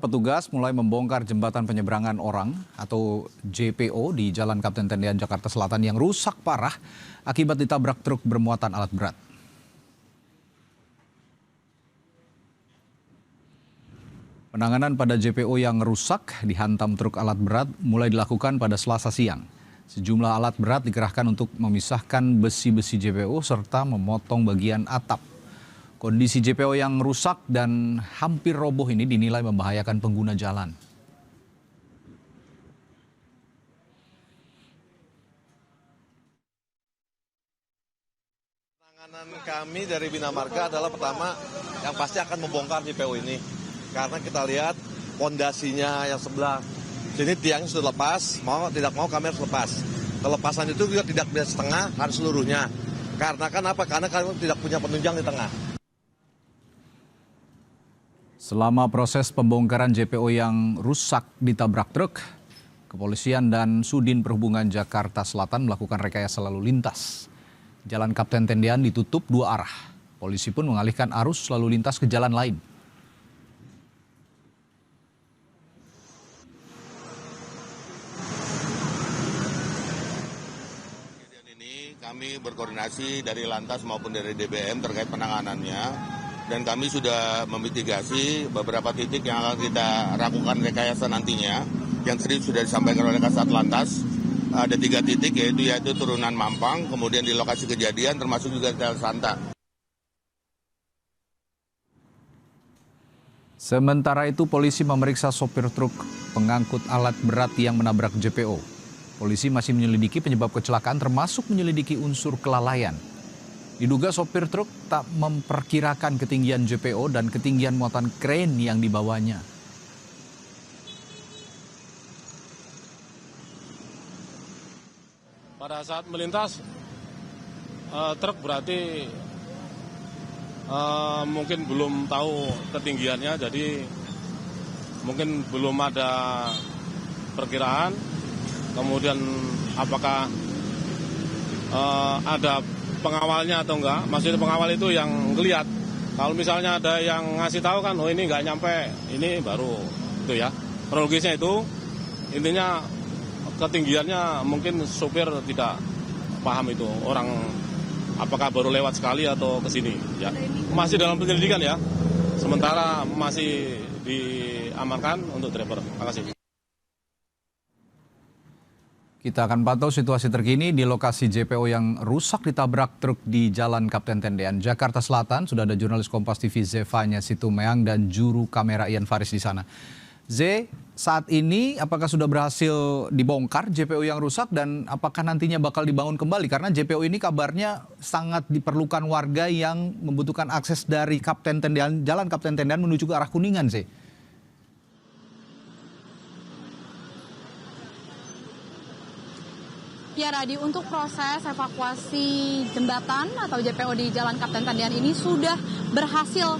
petugas mulai membongkar jembatan penyeberangan orang atau JPO di Jalan Kapten Tendian, Jakarta Selatan yang rusak parah akibat ditabrak truk bermuatan alat berat. Penanganan pada JPO yang rusak dihantam truk alat berat mulai dilakukan pada Selasa siang. Sejumlah alat berat dikerahkan untuk memisahkan besi-besi JPO serta memotong bagian atap. Kondisi JPO yang rusak dan hampir roboh ini dinilai membahayakan pengguna jalan. Penanganan kami dari Bina Marga adalah pertama yang pasti akan membongkar JPO ini. Karena kita lihat pondasinya yang sebelah sini tiangnya sudah lepas, mau tidak mau kami harus lepas. Kelepasan itu juga tidak bisa setengah, harus seluruhnya. Karena kan apa? Karena kami tidak punya penunjang di tengah. Selama proses pembongkaran JPO yang rusak ditabrak truk, kepolisian dan Sudin Perhubungan Jakarta Selatan melakukan rekayasa lalu lintas. Jalan Kapten Tendian ditutup dua arah. Polisi pun mengalihkan arus lalu lintas ke jalan lain. Kami berkoordinasi dari Lantas maupun dari DBM terkait penanganannya, dan kami sudah memitigasi beberapa titik yang akan kita lakukan rekayasa nantinya. Yang tadi sudah disampaikan oleh Kasat Lantas, ada 3 titik yaitu turunan Mampang, kemudian di lokasi kejadian termasuk juga Jalan Santa. Sementara itu polisi memeriksa sopir truk pengangkut alat berat yang menabrak JPO. Polisi masih menyelidiki penyebab kecelakaan termasuk menyelidiki unsur kelalaian. Diduga sopir truk tak memperkirakan ketinggian JPO dan ketinggian muatan kren yang dibawanya. Pada saat melintas, truk berarti mungkin belum tahu ketinggiannya, jadi mungkin belum ada perkiraan. Kemudian apakah ada pengawalnya atau enggak? Maksudnya pengawal itu yang ngelihat. Kalau misalnya ada yang ngasih tahu kan, oh ini nggak nyampe, ini baru itu ya. Kronologisnya itu intinya ketinggiannya mungkin supir tidak paham itu orang apakah baru lewat sekali atau ke sini. Ya. Masih dalam penyelidikan ya. Sementara masih diamankan untuk driver. Terima kasih. Kita akan pantau situasi terkini di lokasi JPO yang rusak ditabrak truk di Jalan Kapten Tendian, Jakarta Selatan. Sudah ada jurnalis Kompas TV Zevanya Situmeang dan juru kamera Ian Faris di sana. Z, saat ini apakah sudah berhasil dibongkar JPO yang rusak dan apakah nantinya bakal dibangun kembali? Karena JPO ini kabarnya sangat diperlukan warga yang membutuhkan akses dari Kapten Tendian, Jalan Kapten Tendian menuju ke arah Kuningan, Z. Ya Radi, untuk proses evakuasi jembatan atau JPO di Jalan Kapten Tendian ini sudah berhasil,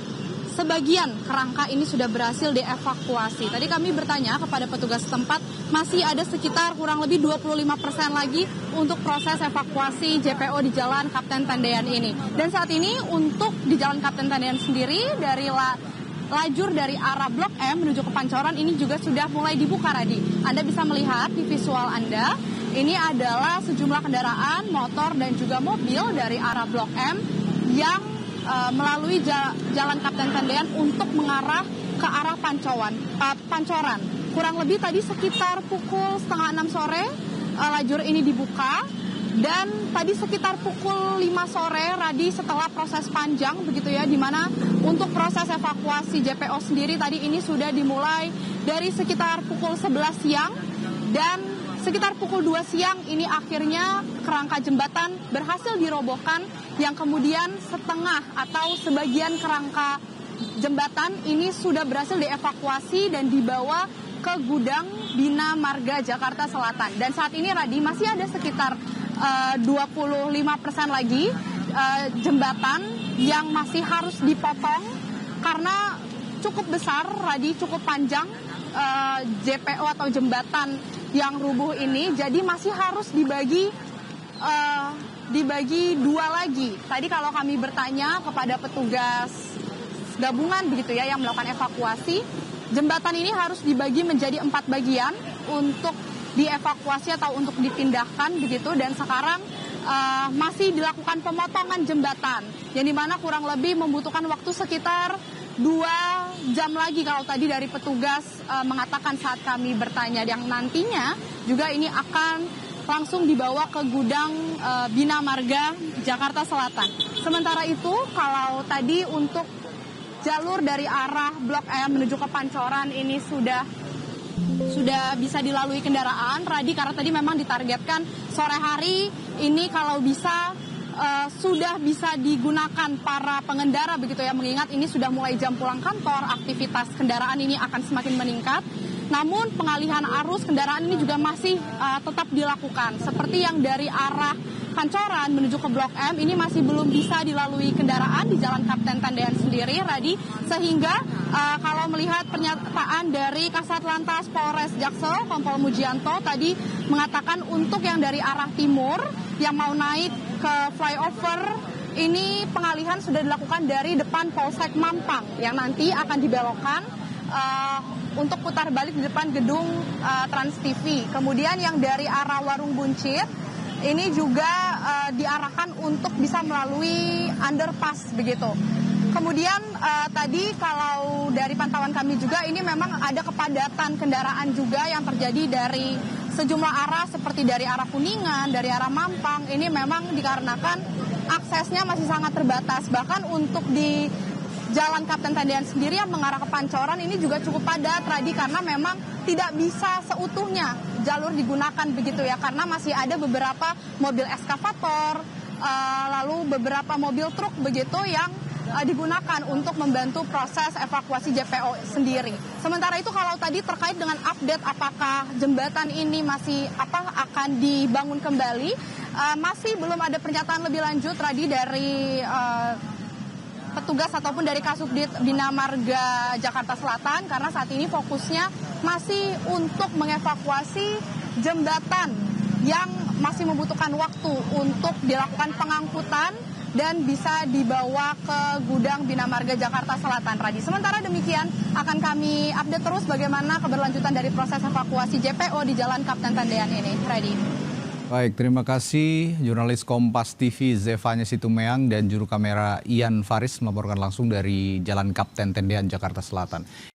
sebagian kerangka ini sudah berhasil dievakuasi. Tadi kami bertanya kepada petugas setempat, masih ada sekitar kurang lebih 25% lagi untuk proses evakuasi JPO di Jalan Kapten Tendian ini. Dan saat ini untuk di Jalan Kapten Tendian sendiri dari lajur dari arah Blok M menuju ke Pancoran ini juga sudah mulai dibuka, Radi. Anda bisa melihat di visual Anda, ini adalah sejumlah kendaraan, motor dan juga mobil dari arah Blok M yang melalui Jalan Kapten Tendian untuk mengarah ke arah Pancoran. Kurang lebih tadi sekitar pukul 5:30 sore lajur ini dibuka. Dan tadi sekitar pukul 5 sore, Radi, setelah proses panjang begitu ya, di mana untuk proses evakuasi JPO sendiri tadi ini sudah dimulai dari sekitar pukul 11 siang dan sekitar pukul 2 siang ini akhirnya kerangka jembatan berhasil dirobohkan yang kemudian setengah atau sebagian kerangka jembatan ini sudah berhasil dievakuasi dan dibawa ke gudang Bina Marga Jakarta Selatan. Dan saat ini, Radi, masih ada sekitar 25% lagi jembatan yang masih harus dipotong karena cukup besar, Radi, cukup panjang JPO atau jembatan yang rubuh ini, jadi masih harus dibagi dua lagi. Tadi kalau kami bertanya kepada petugas gabungan begitu ya yang melakukan evakuasi, jembatan ini harus dibagi menjadi 4 bagian untuk dievakuasi atau untuk dipindahkan begitu, dan sekarang masih dilakukan pemotongan jembatan yang dimana kurang lebih membutuhkan waktu sekitar 2 jam lagi kalau tadi dari petugas mengatakan saat kami bertanya, yang nantinya juga ini akan langsung dibawa ke gudang Bina Marga Jakarta Selatan. Sementara itu kalau tadi untuk jalur dari arah Blok M menuju ke Pancoran ini sudah bisa dilalui kendaraan, Radi, karena tadi memang ditargetkan sore hari ini kalau bisa sudah bisa digunakan para pengendara begitu ya, mengingat ini sudah mulai jam pulang kantor, aktivitas kendaraan ini akan semakin meningkat. Namun pengalihan arus kendaraan ini juga masih tetap dilakukan, seperti yang dari arah Pancoran menuju ke Blok M ini masih belum bisa dilalui kendaraan di Jalan Kapten Tendean sendiri, Radi, sehingga kalau melihat pernyataan dari Kasat Lantas Polres Jaksel, Kompol Mujianto tadi mengatakan untuk yang dari arah timur yang mau naik ke flyover ini pengalihan sudah dilakukan dari depan Polsek Mampang yang nanti akan dibelokkan untuk putar balik di depan gedung Trans TV. Kemudian yang dari arah Warung Buncit ini juga diarahkan untuk bisa melalui underpass begitu. Kemudian tadi kalau dari pantauan kami juga ini memang ada kepadatan kendaraan juga yang terjadi dari sejumlah arah seperti dari arah Kuningan, dari arah Mampang. Ini memang dikarenakan aksesnya masih sangat terbatas. Bahkan untuk di Jalan Kapten Tendean sendiri yang mengarah ke Pancoran ini juga cukup padat, Radi, karena memang tidak bisa seutuhnya jalur digunakan begitu ya, karena masih ada beberapa mobil eskavator, lalu beberapa mobil truk begitu yang digunakan untuk membantu proses evakuasi JPO sendiri. Sementara itu kalau tadi terkait dengan update apakah jembatan ini masih akan dibangun kembali, masih belum ada pernyataan lebih lanjut, Radi, dari petugas ataupun dari Kasubdit Bina Marga Jakarta Selatan, karena saat ini fokusnya masih untuk mengevakuasi jembatan yang masih membutuhkan waktu untuk dilakukan pengangkutan dan bisa dibawa ke gudang Bina Marga Jakarta Selatan, Radi. Sementara demikian akan kami update terus bagaimana keberlanjutan dari proses evakuasi JPO di Jalan Kapten Tendean ini, Radi. Baik, terima kasih jurnalis Kompas TV Zefanya Situmeang dan juru kamera Ian Faris melaporkan langsung dari Jalan Kapten Tendean Jakarta Selatan.